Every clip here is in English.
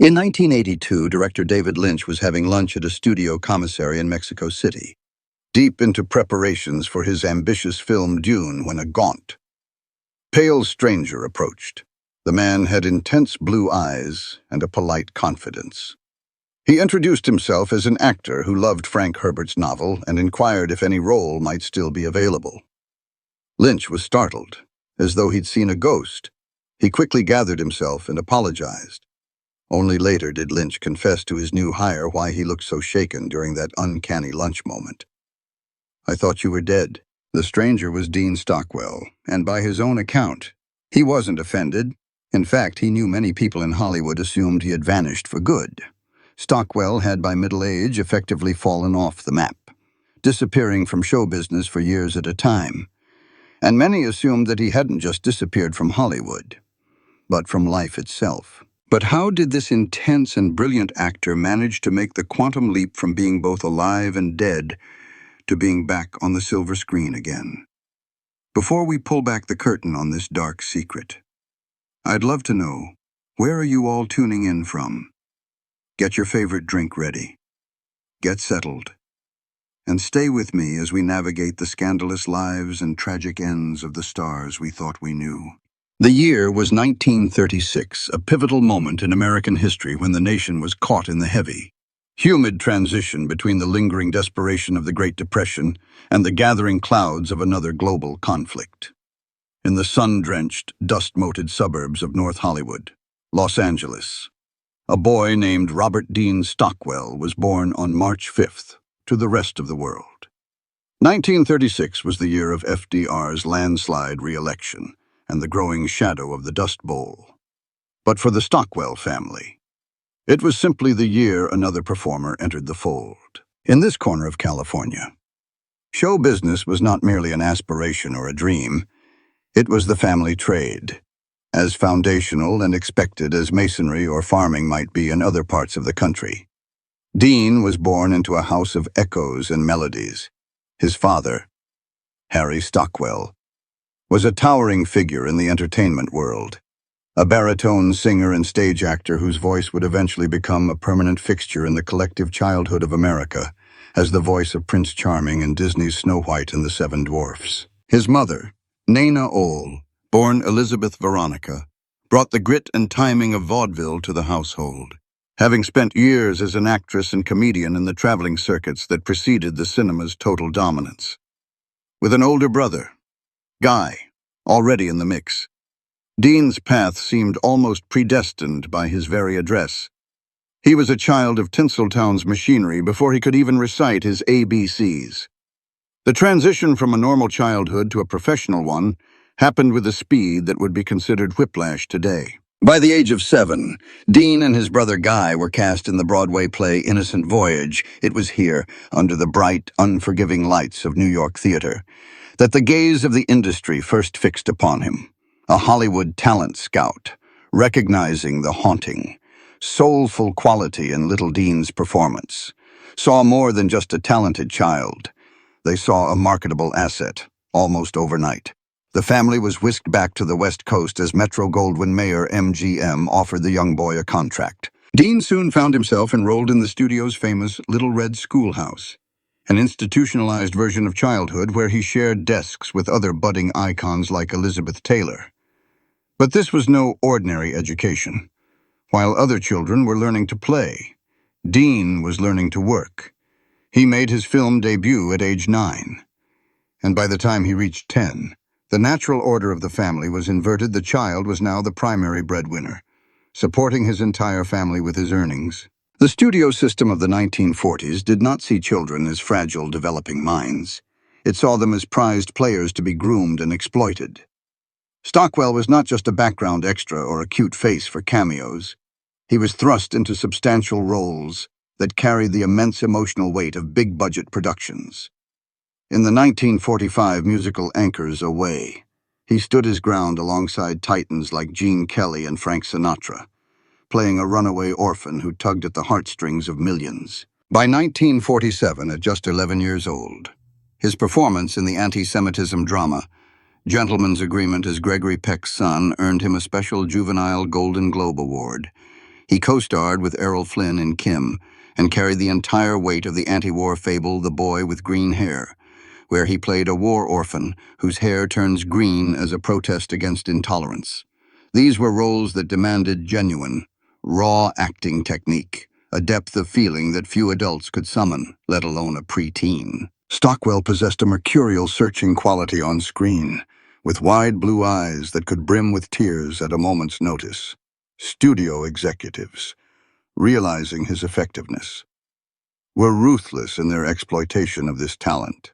In 1982, director David Lynch was having lunch at a studio commissary in Mexico City, deep into preparations for his ambitious film Dune when a gaunt, pale stranger approached. The man had intense blue eyes and a polite confidence. He introduced himself as an actor who loved Frank Herbert's novel and inquired if any role might still be available. Lynch was startled, as though he'd seen a ghost. He quickly gathered himself and apologized. Only later did Lynch confess to his new hire why he looked so shaken during that uncanny lunch moment. "I thought you were dead." The stranger was Dean Stockwell, and by his own account, he wasn't offended. In fact, he knew many people in Hollywood assumed he had vanished for good. Stockwell had by middle age effectively fallen off the map, disappearing from show business for years at a time. And many assumed that he hadn't just disappeared from Hollywood, but from life itself. But how did this intense and brilliant actor manage to make the quantum leap from being both alive and dead to being back on the silver screen again? Before we pull back the curtain on this dark secret, I'd love to know, where are you all tuning in from? Get your favorite drink ready. Get settled. And stay with me as we navigate the scandalous lives and tragic ends of the stars we thought we knew. The year was 1936, a pivotal moment in American history when the nation was caught in the heavy, humid transition between the lingering desperation of the Great Depression and the gathering clouds of another global conflict. In the sun-drenched, dust-moated suburbs of North Hollywood, Los Angeles, a boy named Robert Dean Stockwell was born on March 5th to the rest of the world. 1936 was the year of FDR's landslide re-election and the growing shadow of the Dust Bowl. But for the Stockwell family, it was simply the year another performer entered the fold. In this corner of California, show business was not merely an aspiration or a dream, it was the family trade, as foundational and expected as masonry or farming might be in other parts of the country. Dean was born into a house of echoes and melodies. His father, Harry Stockwell, was a towering figure in the entertainment world, a baritone singer and stage actor whose voice would eventually become a permanent fixture in the collective childhood of America as the voice of Prince Charming in Disney's Snow White and the Seven Dwarfs. His mother, Nana Ole, born Elizabeth Veronica, brought the grit and timing of vaudeville to the household, having spent years as an actress and comedian in the traveling circuits that preceded the cinema's total dominance. With an older brother, Guy, already in the mix, Dean's path seemed almost predestined by his very address. He was a child of Tinseltown's machinery before he could even recite his ABCs. The transition from a normal childhood to a professional one happened with a speed that would be considered whiplash today. By the age of 7, Dean and his brother Guy were cast in the Broadway play Innocent Voyage. It was here, under the bright, unforgiving lights of New York theater, that the gaze of the industry first fixed upon him, a Hollywood talent scout, recognizing the haunting, soulful quality in little Dean's performance, saw more than just a talented child. They saw a marketable asset, almost overnight. The family was whisked back to the West Coast as Metro-Goldwyn Mayer MGM offered the young boy a contract. Dean soon found himself enrolled in the studio's famous Little Red Schoolhouse, an institutionalized version of childhood where he shared desks with other budding icons like Elizabeth Taylor. But this was no ordinary education. While other children were learning to play, Dean was learning to work. He made his film debut at age 9, and by the time he reached 10, the natural order of the family was inverted. The child was now the primary breadwinner, supporting his entire family with his earnings. The studio system of the 1940s did not see children as fragile, developing minds. It saw them as prized players to be groomed and exploited. Stockwell was not just a background extra or a cute face for cameos. He was thrust into substantial roles that carried the immense emotional weight of big-budget productions. In the 1945 musical Anchors Away, he stood his ground alongside titans like Gene Kelly and Frank Sinatra, playing a runaway orphan who tugged at the heartstrings of millions. By 1947, at just 11 years old, his performance in the anti-Semitism drama Gentleman's Agreement as Gregory Peck's son earned him a special Juvenile Golden Globe Award, He co-starred with Errol Flynn in Kim and carried the entire weight of the anti-war fable The Boy with Green Hair, where he played a war orphan whose hair turns green as a protest against intolerance. These were roles that demanded genuine, raw acting technique, a depth of feeling that few adults could summon, let alone a preteen. Stockwell possessed a mercurial, searching quality on screen, with wide blue eyes that could brim with tears at a moment's notice. Studio executives, realizing his effectiveness, were ruthless in their exploitation of this talent.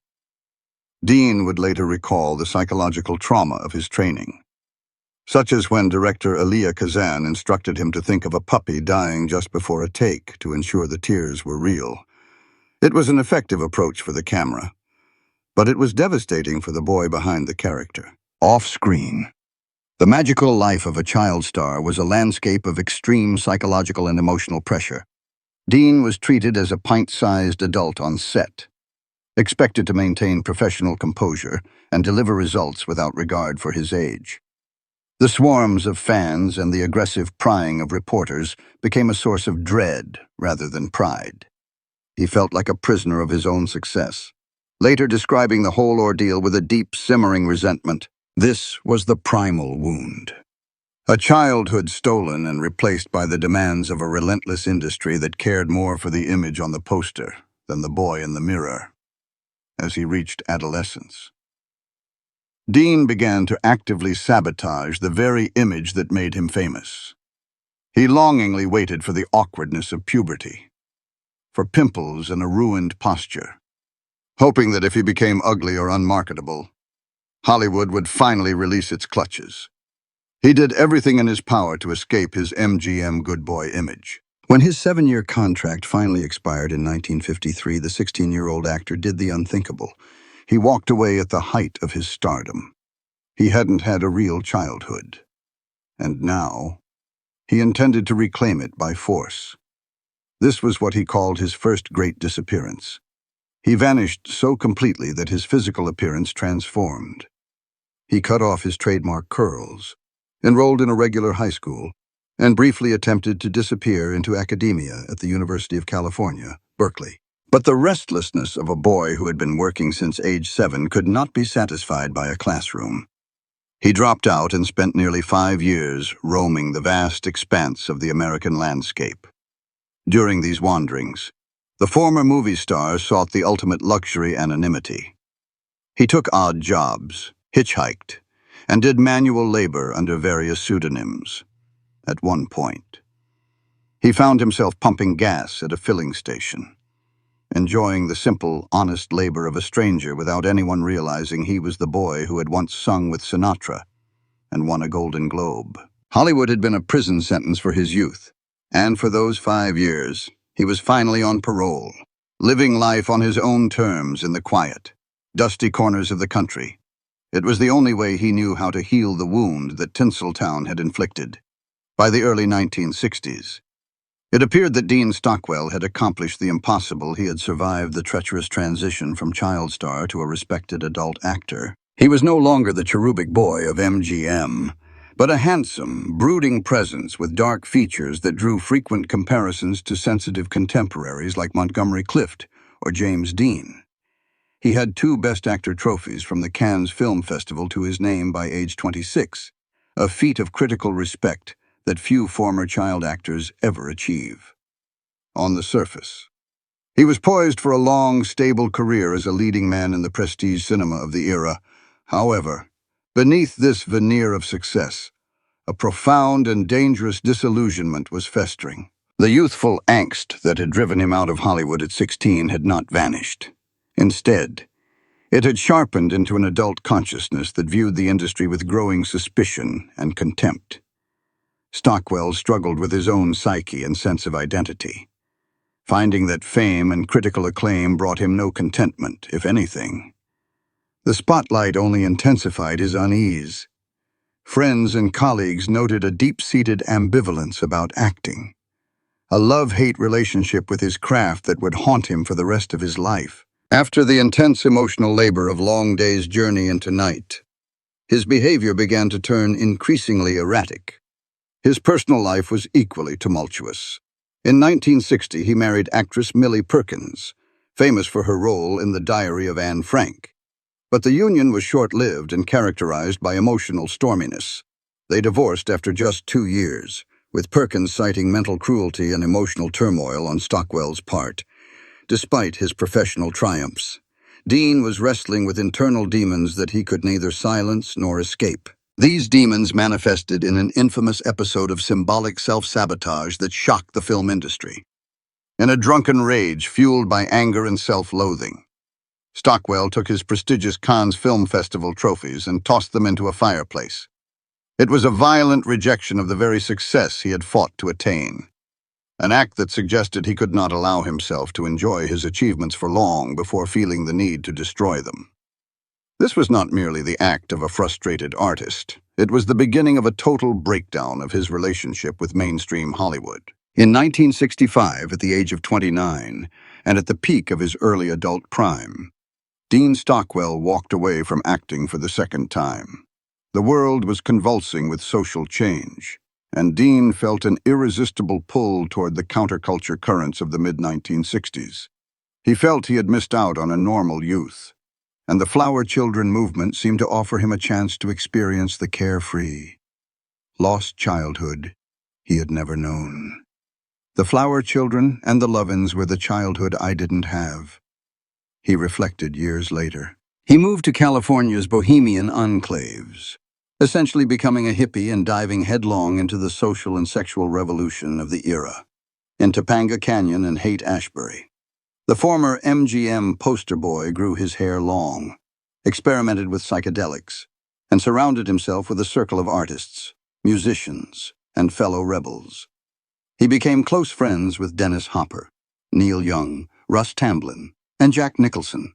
Dean would later recall the psychological trauma of his training, such as when director Elia Kazan instructed him to think of a puppy dying just before a take to ensure the tears were real. It was an effective approach for the camera, but it was devastating for the boy behind the character. Off-screen, the magical life of a child star was a landscape of extreme psychological and emotional pressure. Dean was treated as a pint-sized adult on set, expected to maintain professional composure and deliver results without regard for his age. The swarms of fans and the aggressive prying of reporters became a source of dread rather than pride. He felt like a prisoner of his own success, later describing the whole ordeal with a deep, simmering resentment. This was the primal wound. A childhood stolen and replaced by the demands of a relentless industry that cared more for the image on the poster than the boy in the mirror. As he reached adolescence, Dean began to actively sabotage the very image that made him famous. He longingly waited for the awkwardness of puberty, for pimples and a ruined posture, hoping that if he became ugly or unmarketable, Hollywood would finally release its clutches. He did everything in his power to escape his MGM good boy image. When his 7-year contract finally expired in 1953, the 16-year-old actor did the unthinkable. He walked away at the height of his stardom. He hadn't had a real childhood. And now, he intended to reclaim it by force. This was what he called his first great disappearance. He vanished so completely that his physical appearance transformed. He cut off his trademark curls, enrolled in a regular high school, and briefly attempted to disappear into academia at the University of California, Berkeley. But the restlessness of a boy who had been working since age 7 could not be satisfied by a classroom. He dropped out and spent nearly 5 years roaming the vast expanse of the American landscape. During these wanderings, the former movie star sought the ultimate luxury, anonymity. He took odd jobs, hitchhiked, and did manual labor under various pseudonyms. At one point, he found himself pumping gas at a filling station, enjoying the simple, honest labor of a stranger without anyone realizing he was the boy who had once sung with Sinatra and won a Golden Globe. Hollywood had been a prison sentence for his youth, and for those 5 years, he was finally on parole, living life on his own terms in the quiet, dusty corners of the country. It was the only way he knew how to heal the wound that Tinseltown had inflicted. By the early 1960s, it appeared that Dean Stockwell had accomplished the impossible. He had survived the treacherous transition from child star to a respected adult actor. He was no longer the cherubic boy of MGM, but a handsome, brooding presence with dark features that drew frequent comparisons to sensitive contemporaries like Montgomery Clift or James Dean. He had 2 Best Actor trophies from the Cannes Film Festival to his name by age 26, a feat of critical respect that few former child actors ever achieve. On the surface, he was poised for a long, stable career as a leading man in the prestige cinema of the era. However, beneath this veneer of success, a profound and dangerous disillusionment was festering. The youthful angst that had driven him out of Hollywood at 16 had not vanished. Instead, it had sharpened into an adult consciousness that viewed the industry with growing suspicion and contempt. Stockwell struggled with his own psyche and sense of identity, finding that fame and critical acclaim brought him no contentment, if anything. The spotlight only intensified his unease. Friends and colleagues noted a deep-seated ambivalence about acting, a love-hate relationship with his craft that would haunt him for the rest of his life. After the intense emotional labor of long days' journey into night, his behavior began to turn increasingly erratic. His personal life was equally tumultuous. In 1960, he married actress Millie Perkins, famous for her role in The Diary of Anne Frank. But the union was short-lived and characterized by emotional storminess. They divorced after just 2 years, with Perkins citing mental cruelty and emotional turmoil on Stockwell's part. Despite his professional triumphs, Dean was wrestling with internal demons that he could neither silence nor escape. These demons manifested in an infamous episode of symbolic self-sabotage that shocked the film industry. In a drunken rage fueled by anger and self-loathing, Stockwell took his prestigious Cannes Film Festival trophies and tossed them into a fireplace. It was a violent rejection of the very success he had fought to attain, an act that suggested he could not allow himself to enjoy his achievements for long before feeling the need to destroy them. This was not merely the act of a frustrated artist. It was the beginning of a total breakdown of his relationship with mainstream Hollywood. In 1965, at the age of 29, and at the peak of his early adult prime, Dean Stockwell walked away from acting for the second time. The world was convulsing with social change, and Dean felt an irresistible pull toward the counterculture currents of the mid-1960s. He felt he had missed out on a normal youth, and the Flower Children movement seemed to offer him a chance to experience the carefree, lost childhood he had never known. The Flower Children and the Lovins were the childhood I didn't have, he reflected years later. He moved to California's bohemian enclaves, essentially becoming a hippie and diving headlong into the social and sexual revolution of the era, in Topanga Canyon and Haight-Ashbury. The former MGM poster boy grew his hair long, experimented with psychedelics, and surrounded himself with a circle of artists, musicians, and fellow rebels. He became close friends with Dennis Hopper, Neil Young, Russ Tamblyn, and Jack Nicholson.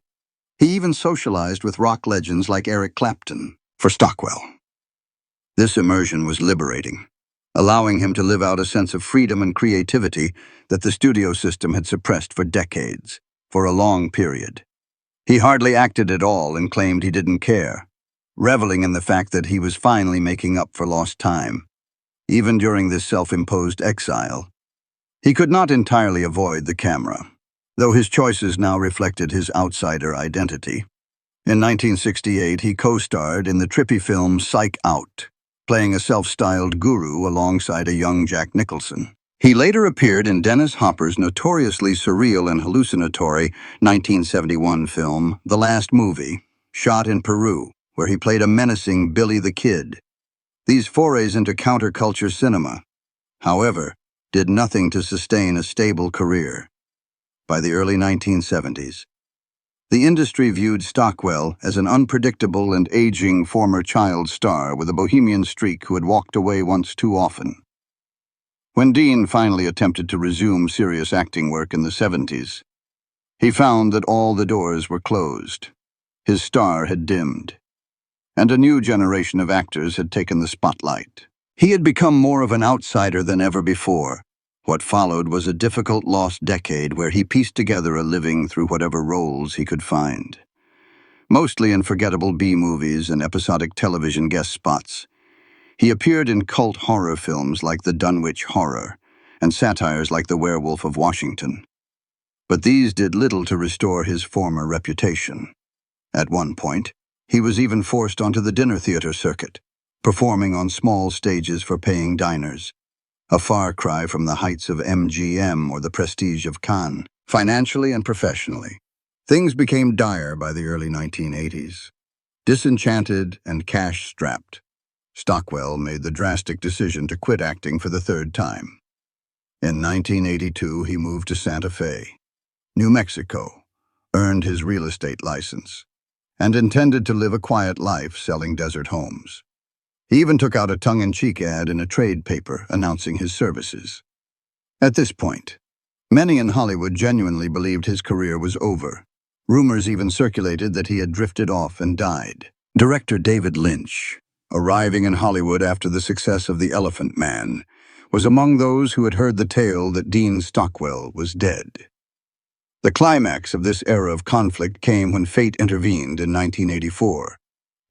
He even socialized with rock legends like Eric Clapton. For Stockwell, this immersion was liberating, allowing him to live out a sense of freedom and creativity that the studio system had suppressed for decades, for a long period. He hardly acted at all and claimed he didn't care, reveling in the fact that he was finally making up for lost time. Even during this self-imposed exile, he could not entirely avoid the camera, though his choices now reflected his outsider identity. In 1968, he co-starred in the trippy film Psych Out, playing a self-styled guru alongside a young Jack Nicholson. He later appeared in Dennis Hopper's notoriously surreal and hallucinatory 1971 film, The Last Movie, shot in Peru, where he played a menacing Billy the Kid. These forays into counterculture cinema, however, did nothing to sustain a stable career. By the early 1970s, the industry viewed Stockwell as an unpredictable and aging former child star with a bohemian streak who had walked away once too often. When Dean finally attempted to resume serious acting work in the 70s, he found that all the doors were closed. His star had dimmed, and a new generation of actors had taken the spotlight. He had become more of an outsider than ever before. What followed was a difficult lost decade where he pieced together a living through whatever roles he could find. Mostly in forgettable B-movies and episodic television guest spots, he appeared in cult horror films like The Dunwich Horror and satires like The Werewolf of Washington. But these did little to restore his former reputation. At one point, he was even forced onto the dinner theater circuit, performing on small stages for paying diners. A far cry from the heights of MGM or the prestige of Cannes, financially and professionally. Things became dire by the early 1980s. Disenchanted and cash-strapped, Stockwell made the drastic decision to quit acting for the third time. In 1982, he moved to Santa Fe, New Mexico, earned his real estate license, and intended to live a quiet life selling desert homes. He even took out a tongue-in-cheek ad in a trade paper announcing his services. At this point, many in Hollywood genuinely believed his career was over. Rumors even circulated that he had drifted off and died. Director David Lynch, arriving in Hollywood after the success of The Elephant Man, was among those who had heard the tale that Dean Stockwell was dead. The climax of this era of conflict came when fate intervened in 1984.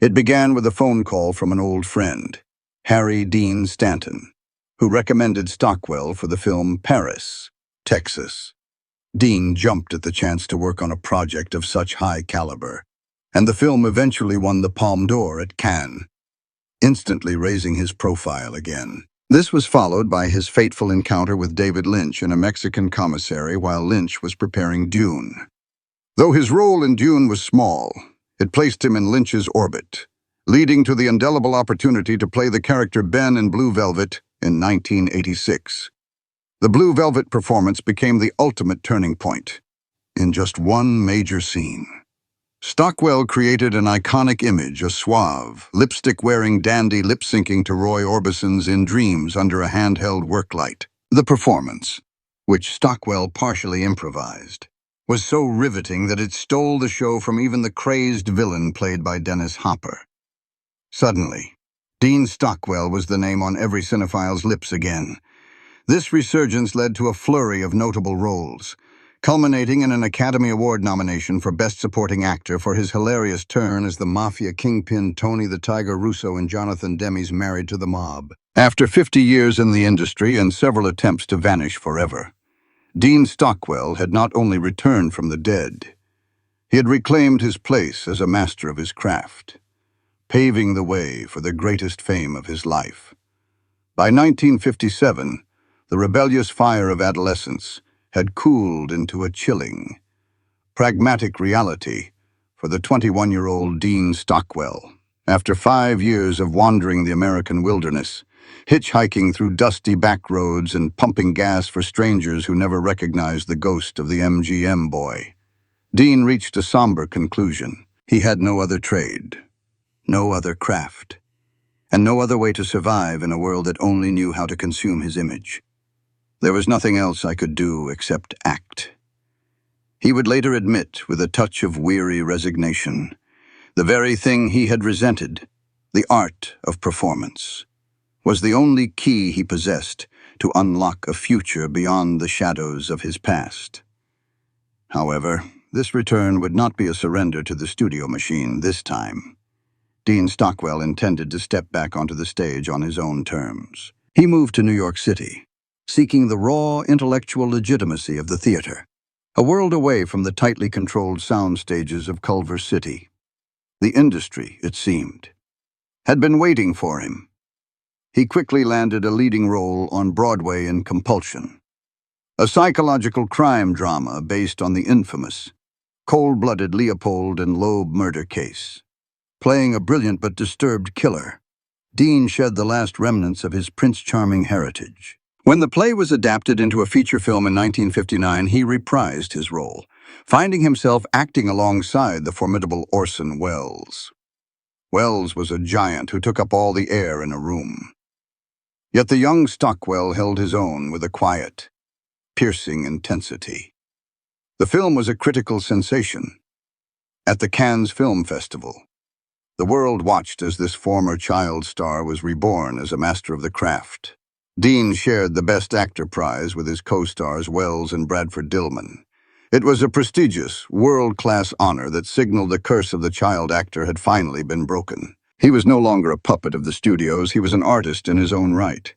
It began with a phone call from an old friend, Harry Dean Stanton, who recommended Stockwell for the film Paris, Texas. Dean jumped at the chance to work on a project of such high caliber, and the film eventually won the Palme d'Or at Cannes, instantly raising his profile again. This was followed by his fateful encounter with David Lynch in a Mexican commissary while Lynch was preparing Dune. Though his role in Dune was small, it placed him in Lynch's orbit, leading to the indelible opportunity to play the character Ben in Blue Velvet in 1986. The Blue Velvet performance became the ultimate turning point, in just one major scene. Stockwell created an iconic image, a suave, lipstick-wearing dandy lip-syncing to Roy Orbison's In Dreams under a handheld work light. The performance, which Stockwell partially improvised, was so riveting that it stole the show from even the crazed villain played by Dennis Hopper. Suddenly, Dean Stockwell was the name on every cinephile's lips again. This resurgence led to a flurry of notable roles, culminating in an Academy Award nomination for Best Supporting Actor for his hilarious turn as the mafia kingpin Tony the Tiger Russo in Jonathan Demme's Married to the Mob. After 50 years in the industry and several attempts to vanish forever, Dean Stockwell had not only returned from the dead, he had reclaimed his place as a master of his craft, paving the way for the greatest fame of his life. By 1957, the rebellious fire of adolescence had cooled into a chilling, pragmatic reality for the 21-year-old Dean Stockwell. After 5 years of wandering the American wilderness, hitchhiking through dusty back roads and pumping gas for strangers who never recognized the ghost of the MGM boy, Dean reached a somber conclusion. He had no other trade, no other craft, and no other way to survive in a world that only knew how to consume his image. There was nothing else I could do except act. He would later admit, with a touch of weary resignation, the very thing he had resented, the art of performance, was the only key he possessed to unlock a future beyond the shadows of his past. However, this return would not be a surrender to the studio machine this time. Dean Stockwell intended to step back onto the stage on his own terms. He moved to New York City, seeking the raw intellectual legitimacy of the theater, a world away from the tightly controlled sound stages of Culver City. The industry, it seemed, had been waiting for him. He quickly landed a leading role on Broadway in Compulsion, a psychological crime drama based on the infamous, cold-blooded Leopold and Loeb murder case. Playing a brilliant but disturbed killer, Dean shed the last remnants of his Prince Charming heritage. When the play was adapted into a feature film in 1959, he reprised his role, finding himself acting alongside the formidable Orson Welles. Welles was a giant who took up all the air in a room. Yet the young Stockwell held his own with a quiet, piercing intensity. The film was a critical sensation. At the Cannes Film Festival, the world watched as this former child star was reborn as a master of the craft. Dean shared the Best Actor prize with his co-stars Welles and Bradford Dillman. It was a prestigious, world-class honor that signaled the curse of the child actor had finally been broken. He was no longer a puppet of the studios, he was an artist in his own right.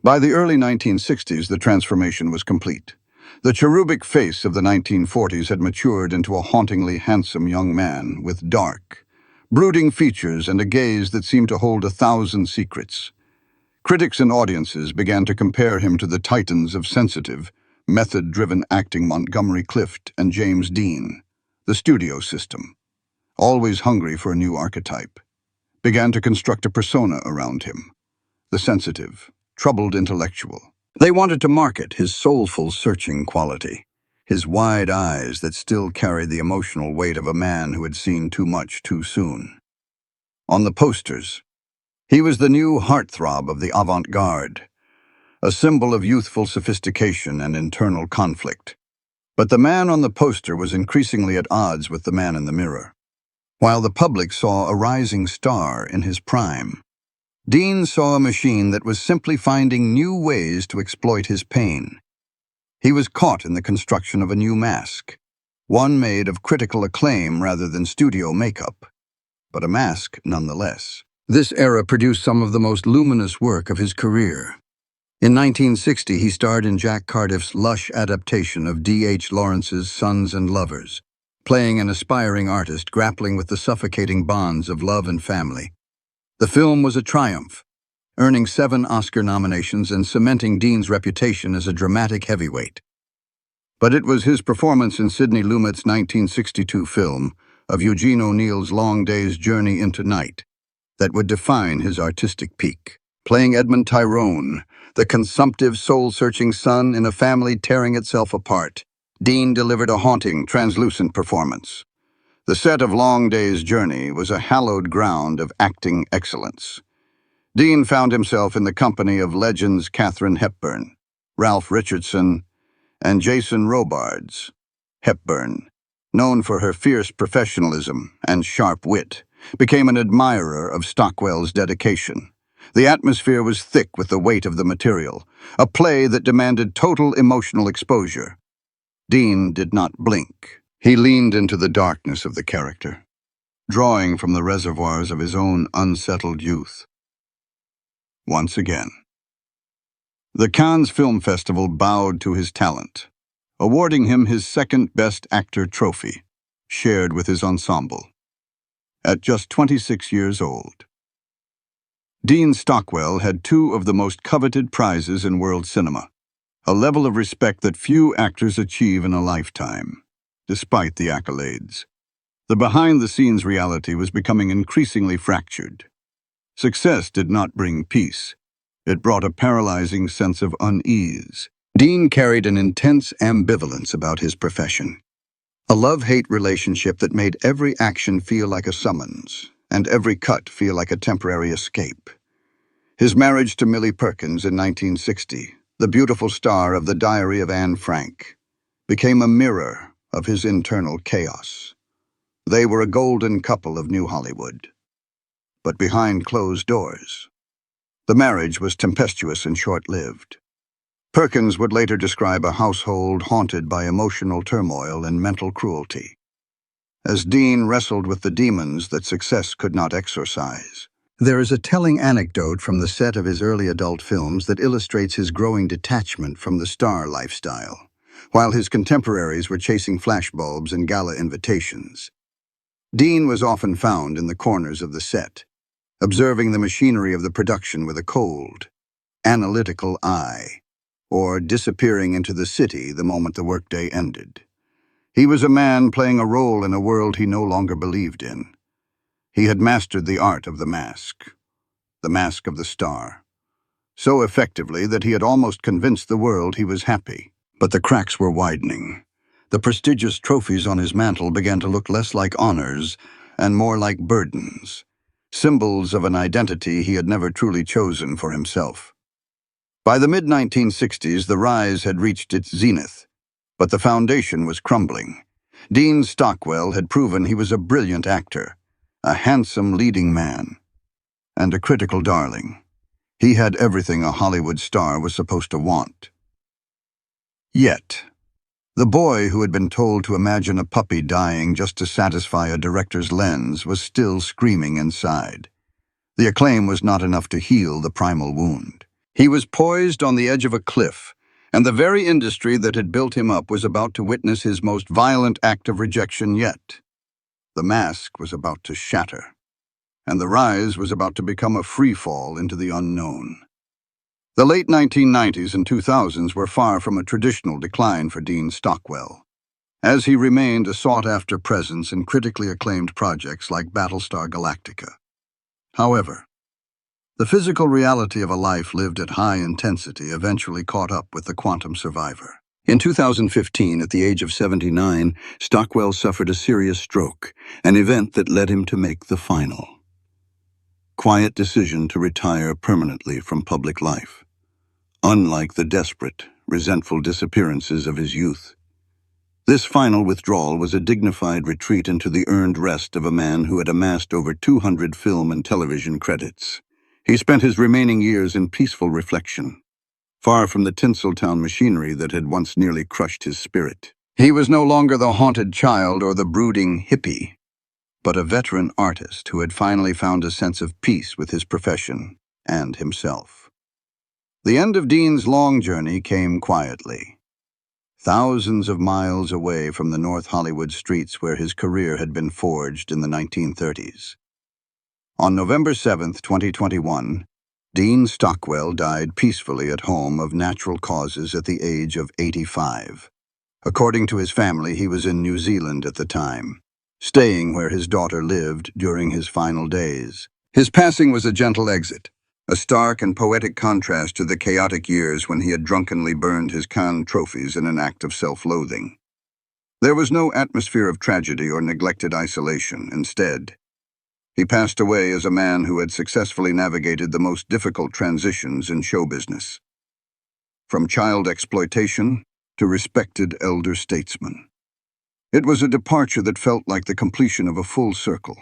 By the early 1960s, the transformation was complete. The cherubic face of the 1940s had matured into a hauntingly handsome young man with dark, brooding features and a gaze that seemed to hold 1,000 secrets. Critics and audiences began to compare him to the titans of sensitive, method-driven acting Montgomery Clift and James Dean. The studio system, always hungry for a new archetype, began to construct a persona around him, the sensitive, troubled intellectual. They wanted to market his soulful, searching quality, his wide eyes that still carried the emotional weight of a man who had seen too much too soon. On the posters, he was the new heartthrob of the avant-garde, a symbol of youthful sophistication and internal conflict. But the man on the poster was increasingly at odds with the man in the mirror. While the public saw a rising star in his prime, Dean saw a machine that was simply finding new ways to exploit his pain. He was caught in the construction of a new mask, one made of critical acclaim rather than studio makeup, but a mask nonetheless. This era produced some of the most luminous work of his career. In 1960, he starred in Jack Cardiff's lush adaptation of D.H. Lawrence's Sons and Lovers, playing an aspiring artist grappling with the suffocating bonds of love and family. The film was a triumph, earning 7 Oscar nominations and cementing Dean's reputation as a dramatic heavyweight. But it was his performance in Sidney Lumet's 1962 film of Eugene O'Neill's Long Day's Journey into Night that would define his artistic peak. Playing Edmund Tyrone, the consumptive, soul-searching son in a family tearing itself apart, Dean delivered a haunting, translucent performance. The set of Long Day's Journey was a hallowed ground of acting excellence. Dean found himself in the company of legends Katharine Hepburn, Ralph Richardson, and Jason Robards. Hepburn, known for her fierce professionalism and sharp wit, became an admirer of Stockwell's dedication. The atmosphere was thick with the weight of the material, a play that demanded total emotional exposure. Dean did not blink. He leaned into the darkness of the character, drawing from the reservoirs of his own unsettled youth. Once again, the Cannes Film Festival bowed to his talent, awarding him his second Best Actor trophy, shared with his ensemble. At just 26 years old, Dean Stockwell had 2 of the most coveted prizes in world cinema, a level of respect that few actors achieve in a lifetime, despite the accolades. The behind-the-scenes reality was becoming increasingly fractured. Success did not bring peace. It brought a paralyzing sense of unease. Dean carried an intense ambivalence about his profession, a love-hate relationship that made every action feel like a summons, and every cut feel like a temporary escape. His marriage to Millie Perkins in 1960, the beautiful star of The Diary of Anne Frank, became a mirror of his internal chaos. They were a golden couple of New Hollywood. But behind closed doors, the marriage was tempestuous and short-lived. Perkins would later describe a household haunted by emotional turmoil and mental cruelty, as Dean wrestled with the demons that success could not exorcise. There is a telling anecdote from the set of his early adult films that illustrates his growing detachment from the star lifestyle, while his contemporaries were chasing flashbulbs and gala invitations. Dean was often found in the corners of the set, observing the machinery of the production with a cold, analytical eye, or disappearing into the city the moment the workday ended. He was a man playing a role in a world he no longer believed in. He had mastered the art of the mask of the star, so effectively that he had almost convinced the world he was happy. But the cracks were widening. The prestigious trophies on his mantle began to look less like honors and more like burdens, symbols of an identity he had never truly chosen for himself. By the mid-1960s, the rise had reached its zenith, but the foundation was crumbling. Dean Stockwell had proven he was a brilliant actor, a handsome leading man, and a critical darling. He had everything a Hollywood star was supposed to want. Yet, the boy who had been told to imagine a puppy dying just to satisfy a director's lens was still screaming inside. The acclaim was not enough to heal the primal wound. He was poised on the edge of a cliff, and the very industry that had built him up was about to witness his most violent act of rejection yet. The mask was about to shatter, and the rise was about to become a free fall into the unknown. The late 1990s and 2000s were far from a traditional decline for Dean Stockwell, as he remained a sought-after presence in critically acclaimed projects like Battlestar Galactica. However, the physical reality of a life lived at high intensity eventually caught up with the quantum survivor. In 2015, at the age of 79, Stockwell suffered a serious stroke, an event that led him to make the final, quiet decision to retire permanently from public life. Unlike the desperate, resentful disappearances of his youth, this final withdrawal was a dignified retreat into the earned rest of a man who had amassed over 200 film and television credits. He spent his remaining years in peaceful reflection, far from the Tinseltown machinery that had once nearly crushed his spirit. He was no longer the haunted child or the brooding hippie, but a veteran artist who had finally found a sense of peace with his profession and himself. The end of Dean's long journey came quietly, thousands of miles away from the North Hollywood streets where his career had been forged in the 1930s. On November 7, 2021, Dean Stockwell died peacefully at home of natural causes at the age of 85. According to his family, he was in New Zealand at the time, staying where his daughter lived during his final days. His passing was a gentle exit, a stark and poetic contrast to the chaotic years when he had drunkenly burned his Cannes trophies in an act of self-loathing. There was no atmosphere of tragedy or neglected isolation. Instead, he passed away as a man who had successfully navigated the most difficult transitions in show business, from child exploitation to respected elder statesman. It was a departure that felt like the completion of a full circle,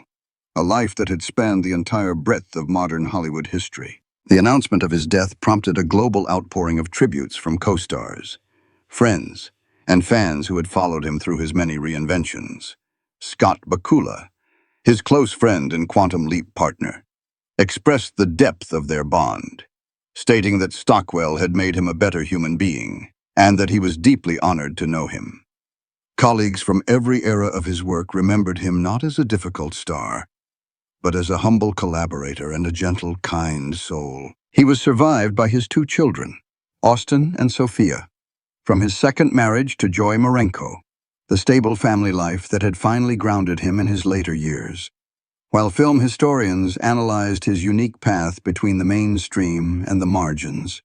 a life that had spanned the entire breadth of modern Hollywood history. The announcement of his death prompted a global outpouring of tributes from co-stars, friends, and fans who had followed him through his many reinventions. Scott Bakula, his close friend and Quantum Leap partner, expressed the depth of their bond, stating that Stockwell had made him a better human being, and that he was deeply honored to know him. Colleagues from every era of his work remembered him not as a difficult star, but as a humble collaborator and a gentle, kind soul. He was survived by his two children, Austin and Sophia, from his second marriage to Joy Marenko, the stable family life that had finally grounded him in his later years. While film historians analyzed his unique path between the mainstream and the margins,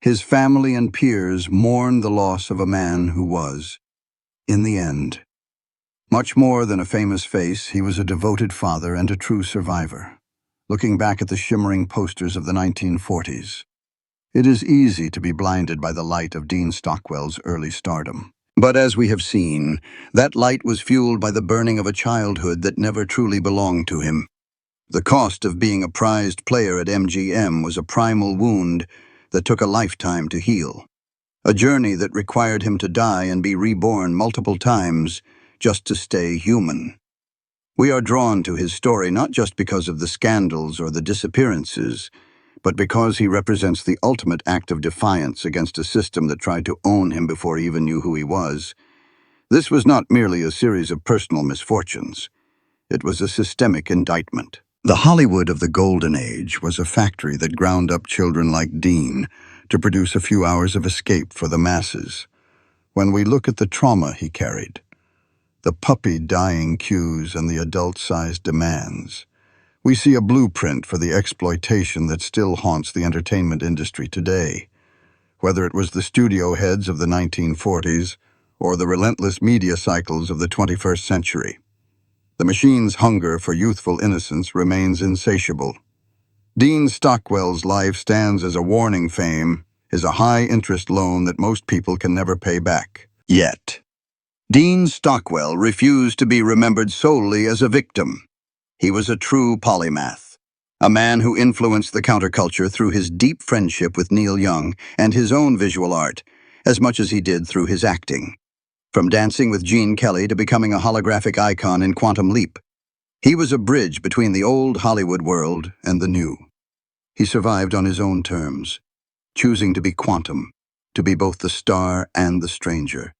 his family and peers mourned the loss of a man who was, in the end, much more than a famous face. He was a devoted father and a true survivor. Looking back at the shimmering posters of the 1940s, it is easy to be blinded by the light of Dean Stockwell's early stardom. But as we have seen, that light was fueled by the burning of a childhood that never truly belonged to him. The cost of being a prized player at MGM was a primal wound that took a lifetime to heal, a journey that required him to die and be reborn multiple times just to stay human. We are drawn to his story not just because of the scandals or the disappearances, but because he represents the ultimate act of defiance against a system that tried to own him before he even knew who he was. This was not merely a series of personal misfortunes. It was a systemic indictment. The Hollywood of the Golden Age was a factory that ground up children like Dean to produce a few hours of escape for the masses. When we look at the trauma he carried, the puppy dying cues and the adult-sized demands, we see a blueprint for the exploitation that still haunts the entertainment industry today. Whether it was the studio heads of the 1940s or the relentless media cycles of the 21st century, the machine's hunger for youthful innocence remains insatiable. Dean Stockwell's life stands as a warning. Fame is a high-interest loan that most people can never pay back. Yet, Dean Stockwell refused to be remembered solely as a victim. He was a true polymath, a man who influenced the counterculture through his deep friendship with Neil Young and his own visual art, as much as he did through his acting. From dancing with Gene Kelly to becoming a holographic icon in Quantum Leap, he was a bridge between the old Hollywood world and the new. He survived on his own terms, choosing to be Quantum, to be both the star and the stranger,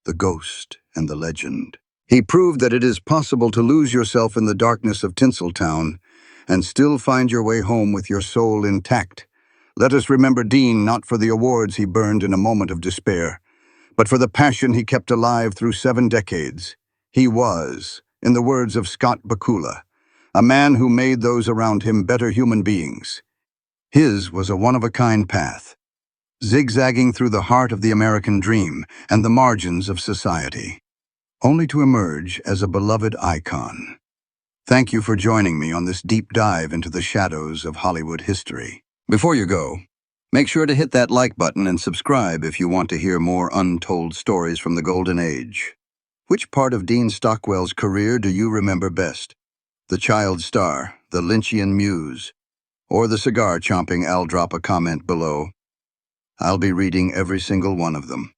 the ghost and the legend. He proved that it is possible to lose yourself in the darkness of Tinseltown and still find your way home with your soul intact. Let us remember Dean not for the awards he burned in a moment of despair, but for the passion he kept alive through 7 decades. He was, in the words of Scott Bakula, a man who made those around him better human beings. His was a one-of-a-kind path, zigzagging through the heart of the American dream and the margins of society, only to emerge as a beloved icon. Thank you for joining me on this deep dive into the shadows of Hollywood history. Before you go, make sure to hit that like button and subscribe if you want to hear more untold stories from the Golden Age. Which part of Dean Stockwell's career do you remember best? The child star, the Lynchian muse, or the cigar-chomping Al? Drop a comment below. I'll be reading every single one of them.